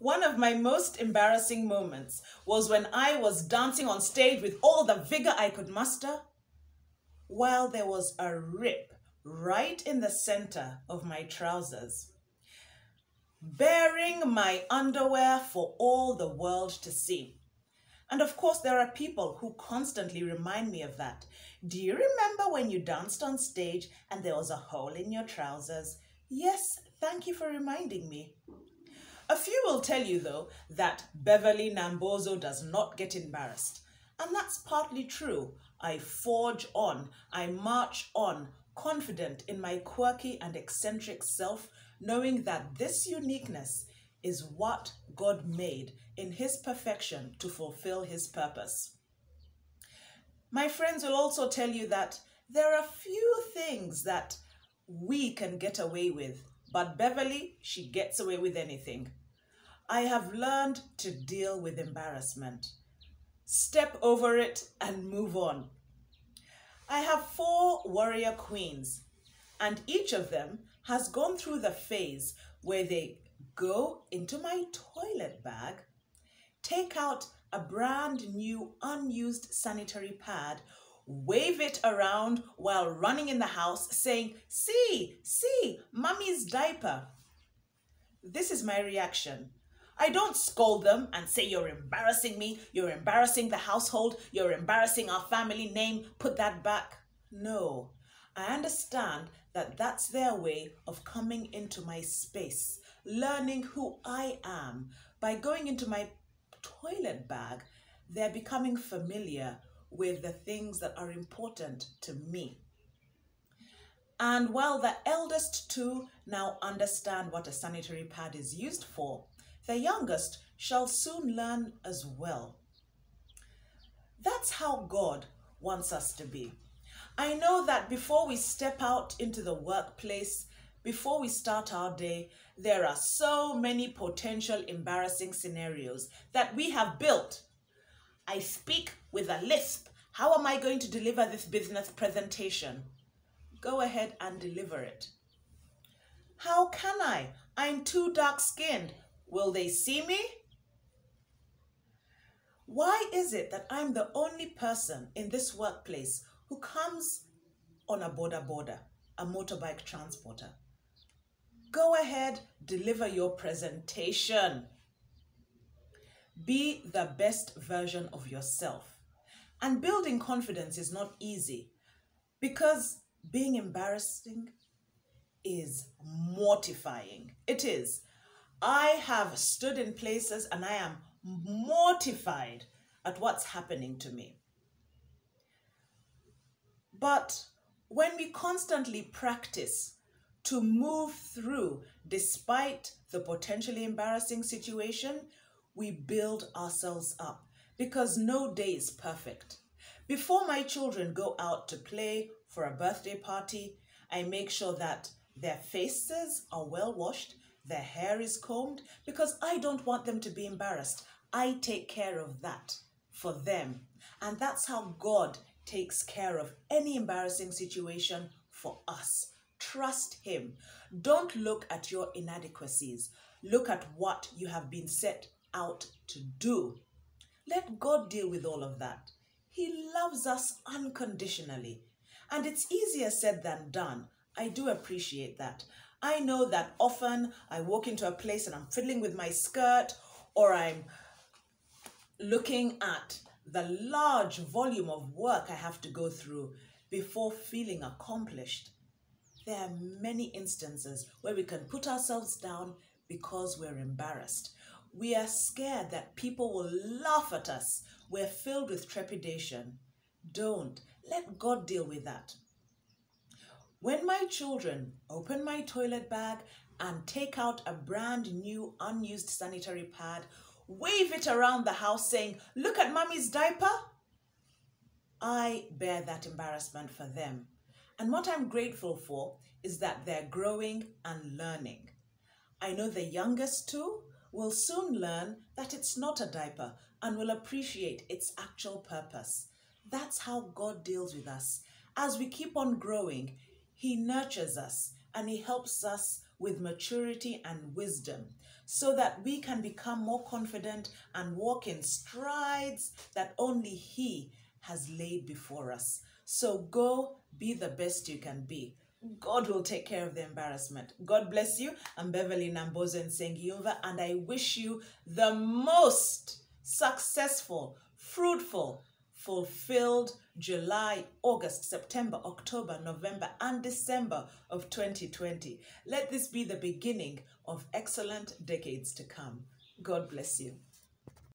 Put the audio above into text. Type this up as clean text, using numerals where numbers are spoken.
One of my most embarrassing moments was when I was dancing on stage with all the vigor I could muster, while there was a rip right in the center of my trousers, bearing my underwear for all the world to see. And of course, there are people who constantly remind me of that. Do you remember when you danced on stage and there was a hole in your trousers? Yes, thank you for reminding me. A few will tell you, though, that Beverly Nambozo does not get embarrassed. And that's partly true. I forge on, I march on, confident in my quirky and eccentric self, knowing that this uniqueness is what God made in His perfection to fulfill His purpose. My friends will also tell you that there are few things that we can get away with, but Beverly, she gets away with anything. I have learned to deal with embarrassment, step over it and move on. I have 4 warrior queens, and each of them has gone through the phase where they go into my toilet bag, take out a brand new unused sanitary pad, wave it around while running in the house saying, "See, mommy's diaper." This is my reaction. I don't scold them and say, "You're embarrassing me, you're embarrassing the household, you're embarrassing our family name, put that back." No, I understand that that's their way of coming into my space, learning who I am. By going into my toilet bag, they're becoming familiar with the things that are important to me. And while the eldest 2 now understand what a sanitary pad is used for, the youngest shall soon learn as well. That's how God wants us to be. I know that before we step out into the workplace, before we start our day, there are so many potential embarrassing scenarios that we have built. I speak with a lisp. How am I going to deliver this business presentation? Go ahead and deliver it. How can I? I'm too dark-skinned. Will they see me? Why is it that I'm the only person in this workplace who comes on a boda, a motorbike transporter? Go ahead, deliver your presentation. Be the best version of yourself. And building confidence is not easy because being embarrassing is mortifying. It is. I have stood in places and I am mortified at what's happening to me. But when we constantly practice to move through despite the potentially embarrassing situation, we build ourselves up because no day is perfect. Before my children go out to play for a birthday party, I make sure that their faces are well washed, their hair is combed, because I don't want them to be embarrassed. I take care of that for them. And that's how God takes care of any embarrassing situation for us. Trust Him. Don't look at your inadequacies. Look at what you have been set out to do. Let God deal with all of that. He loves us unconditionally. And it's easier said than done. I do appreciate that. I know that often I walk into a place and I'm fiddling with my skirt, or I'm looking at the large volume of work I have to go through before feeling accomplished. There are many instances where we can put ourselves down because we're embarrassed. We are scared that people will laugh at us. We're filled with trepidation. Don't. Let God deal with that. When my children open my toilet bag and take out a brand new unused sanitary pad, wave it around the house saying, "Look at mommy's diaper," I bear that embarrassment for them. And what I'm grateful for is that they're growing and learning. I know the youngest 2 will soon learn that it's not a diaper and will appreciate its actual purpose. That's how God deals with us. As we keep on growing, He nurtures us and He helps us with maturity and wisdom, so that we can become more confident and walk in strides that only He has laid before us. So go be the best you can be. God will take care of the embarrassment. God bless you. I'm Beverly Nambozo Nsengiyumva, and I wish you the most successful, fruitful, fulfilled July, August, September, October, November, and December of 2020. Let this be the beginning of excellent decades to come. God bless you.